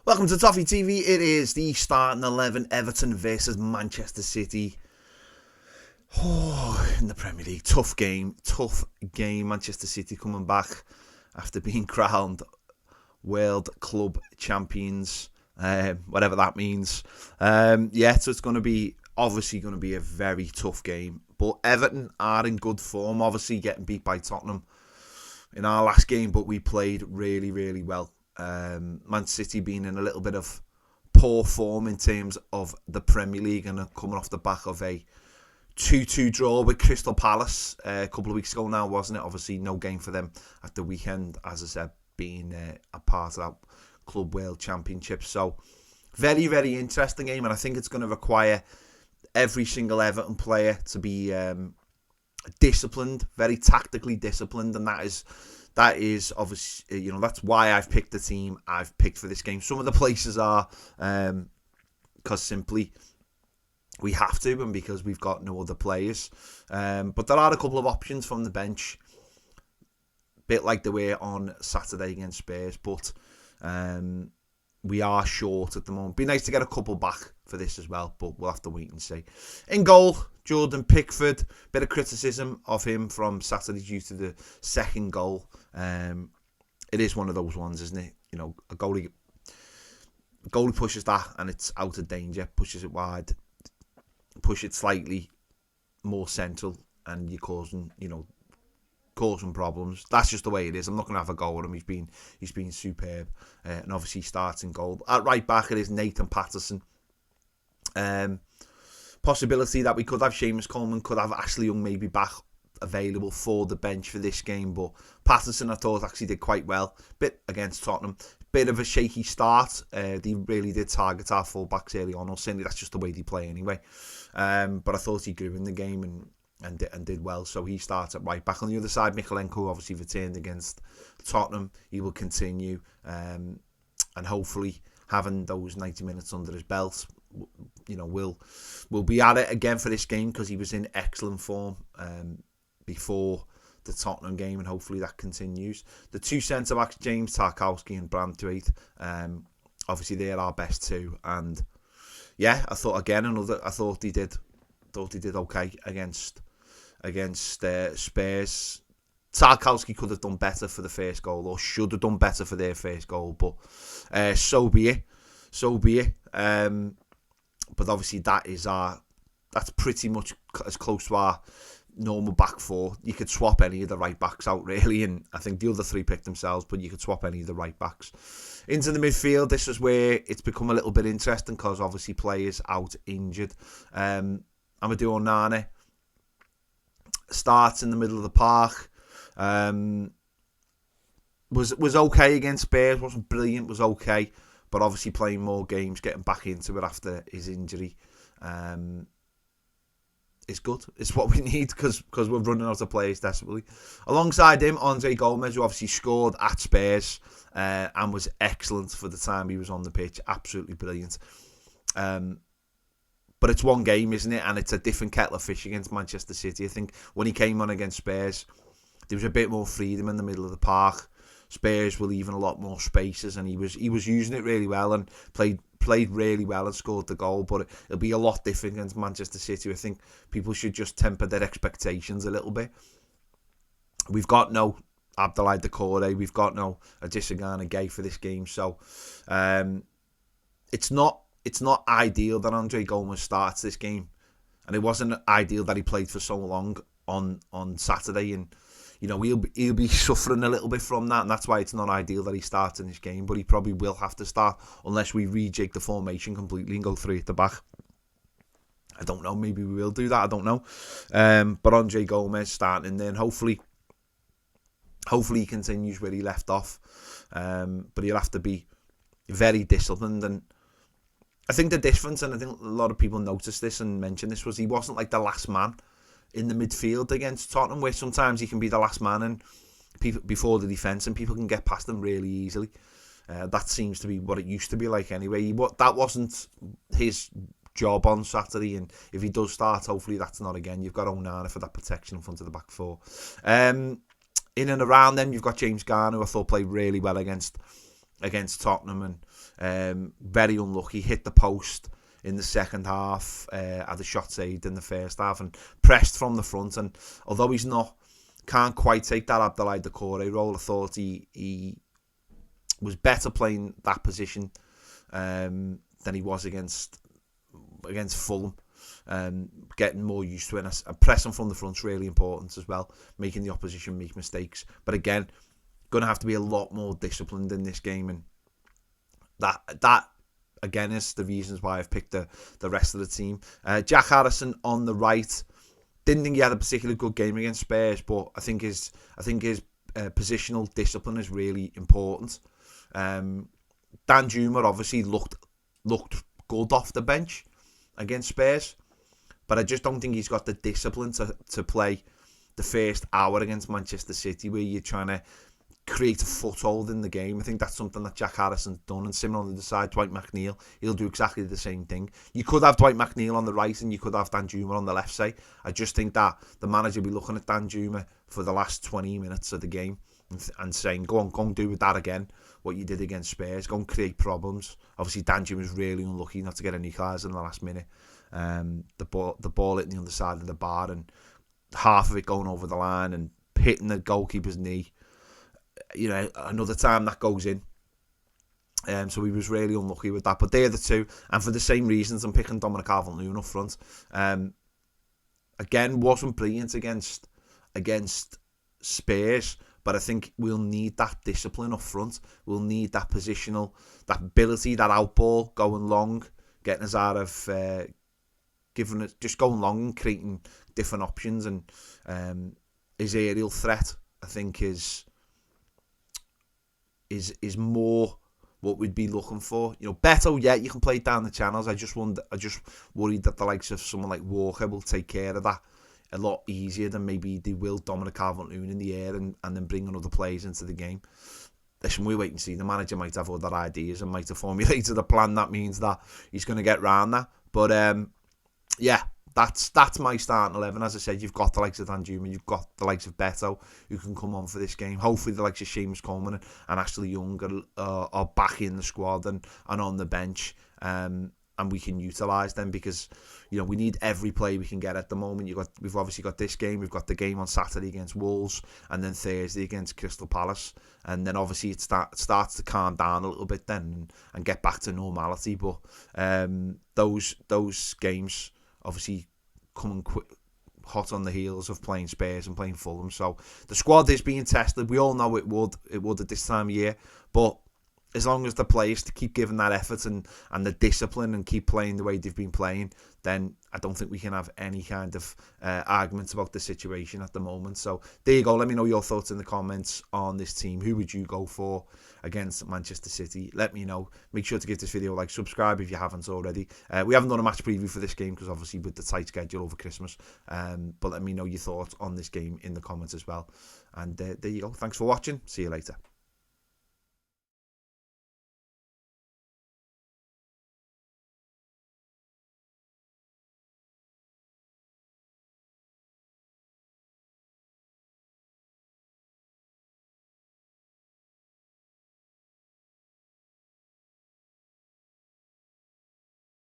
Welcome to Toffee TV. It is the starting 11, Everton versus Manchester City. In the Premier League. Tough game. Manchester City coming back after being crowned World Club Champions. Whatever that means. So it's obviously going to be a very tough game. But Everton are in good form. Obviously getting beat by Tottenham in our last game, but we played really, really well. Man City being in a little bit of poor form in terms of the Premier League and coming off the back of a 2-2 draw with Crystal Palace a couple of weeks ago now, wasn't it? Obviously no game for them at the weekend, as I said, being a part of that Club World Championship. So very, very interesting game, and I think it's going to require every single Everton player to be disciplined, very tactically disciplined, and that is obviously, that's why I've picked the team I've picked for this game. Some of the places are because simply we have to, and because we've got no other players. But there are a couple of options from the bench, a bit like they were on Saturday against Spurs, but we are short at the moment. Be nice to get a couple back for this as well, but we'll have to wait and see. In goal, Jordan Pickford. Bit of criticism of him from Saturday due to the second goal. It is one of those ones, isn't it? A goalie pushes that and it's out of danger, pushes it wide, push it slightly more central, and you're causing problems. That's just the way it is. I'm not going to have a go at him. He's been superb, and obviously starts in goal. At right back, it is Nathan Patterson. Possibility that we could have Seamus Coleman, could have Ashley Young maybe back available for the bench for this game, but Patterson I thought actually did quite well. Bit against Tottenham, bit of a shaky start. They really did target our full-backs early on, or certainly that's just the way they play anyway. But I thought he grew in the game and did well, so he starts at right back. On the other side, Mykolenko obviously returned against Tottenham. He will continue, and hopefully having those 90 minutes under his belt, we'll be at it again for this game, because he was in excellent form before the Tottenham game, and hopefully that continues. The two centre backs, James Tarkowski and Branthwaite, obviously they're our best two, and I thought he did okay against Spurs. Tarkowski could have done better for the first goal, or should have done better for their first goal, but so be it. But obviously that's pretty much as close to our normal back four. You could swap any of the right backs out really, and I think the other three picked themselves, but you could swap any of the right backs. Into the midfield, this is where it's become a little bit interesting, because obviously players out injured. Amadou Onana starts in the middle of the park. Was okay against Spurs, wasn't brilliant, was okay, but obviously playing more games, getting back into it after his injury, is good. It's what we need, because we're running out of players desperately. Alongside him, Andre Gomez, who obviously scored at Spurs and was excellent for the time he was on the pitch, absolutely brilliant. But it's one game, isn't it? And it's a different kettle of fish against Manchester City. I think when he came on against Spurs, there was a bit more freedom in the middle of the park. Spurs were leaving a lot more spaces, and he was using it really well and played really well and scored the goal. But it'll be a lot different against Manchester City. I think people should just temper their expectations a little bit. We've got no Abdoulaye Doucouré, we've got no Adissa Gana-Gueye for this game, so it's not ideal that Andre Gomez starts this game, and it wasn't ideal that he played for so long on Saturday, and he'll be suffering a little bit from that, and that's why it's not ideal that he starts in this game. But he probably will have to start unless we rejig the formation completely and go three at the back. I don't know, maybe we will do that, I don't know. But Andre Gomez starting there, and hopefully he continues where he left off. But he'll have to be very disciplined, and I think the difference, and I think a lot of people noticed this and mentioned this, was he wasn't like the last man in the midfield against Tottenham, where sometimes he can be the last man and people before the defence, and people can get past him really easily. That seems to be what it used to be like anyway. That wasn't his job on Saturday, and if he does start, hopefully that's not again. You've got Onana for that protection in front of the back four. In and around them, you've got James Garner, who I thought played really well against against Tottenham, and very unlucky. Hit the post in the second half, had a shot saved in the first half, and pressed from the front. And although he's can't quite take that Abdoulaye Doucouré role, I thought he was better playing that position than he was against Fulham. Getting more used to it, and pressing from the front is really important as well, making the opposition make mistakes. But again, going to have to be a lot more disciplined in this game, and that again is the reasons why I've picked the rest of the team. Jack Harrison on the right, didn't think he had a particularly good game against Spurs, but I think his positional discipline is really important. Danjuma obviously looked good off the bench against Spurs, but I just don't think he's got the discipline to play the first hour against Manchester City, where you're trying to create a foothold in the game. I think that's something that Jack Harrison's done, and similar on the side, Dwight McNeil, he'll do exactly the same thing. You could have Dwight McNeil on the right and you could have Danjuma on the left side. I just think that the manager will be looking at Danjuma for the last 20 minutes of the game and saying, go and do with that again, what you did against Spurs, go and create problems. Obviously Danjuma was really unlucky not to get any equaliser in the last minute. The ball hitting the underside of the bar, and half of it going over the line and hitting the goalkeeper's knee. Another time that goes in. So he was really unlucky with that. But they're the two. And for the same reasons, I'm picking Dominic Calvert-Lewin up front. Again, wasn't brilliant against Spurs, but I think we'll need that discipline up front. We'll need that positional, that ability, that outball, going long, getting us out of, just going long and creating different options. And his aerial threat, I think, is more what we'd be looking for. Beto, yeah, you can play down the channels. I just worried that the likes of someone like Walker will take care of that a lot easier than maybe they will Dominic Calvert-Lewin in the air and then bringing other players into the game. Listen, we wait and see. The manager might have other ideas and might have formulated a plan that means that he's going to get round that. But yeah, that's my starting 11. As I said, you've got the likes of Danjuma, you've got the likes of Beto who can come on for this game. Hopefully the likes of Seamus Coleman and Ashley Young are back in the squad and on the bench, and we can utilise them, because we need every play we can get at the moment. We've obviously got this game, we've got the game on Saturday against Wolves, and then Thursday against Crystal Palace, and then obviously it starts to calm down a little bit then and get back to normality. But those games obviously coming hot on the heels of playing Spurs and playing Fulham. So the squad is being tested. We all know it would at this time of year, but as long as the players to keep giving that effort and the discipline and keep playing the way they've been playing, then I don't think we can have any kind of arguments about the situation at the moment. So there you go. Let me know your thoughts in the comments on this team. Who would you go for against Manchester City? Let me know. Make sure to give this video a like, subscribe if you haven't already. We haven't done a match preview for this game because obviously with the tight schedule over Christmas. But let me know your thoughts on this game in the comments as well. And there you go. Thanks for watching. See you later.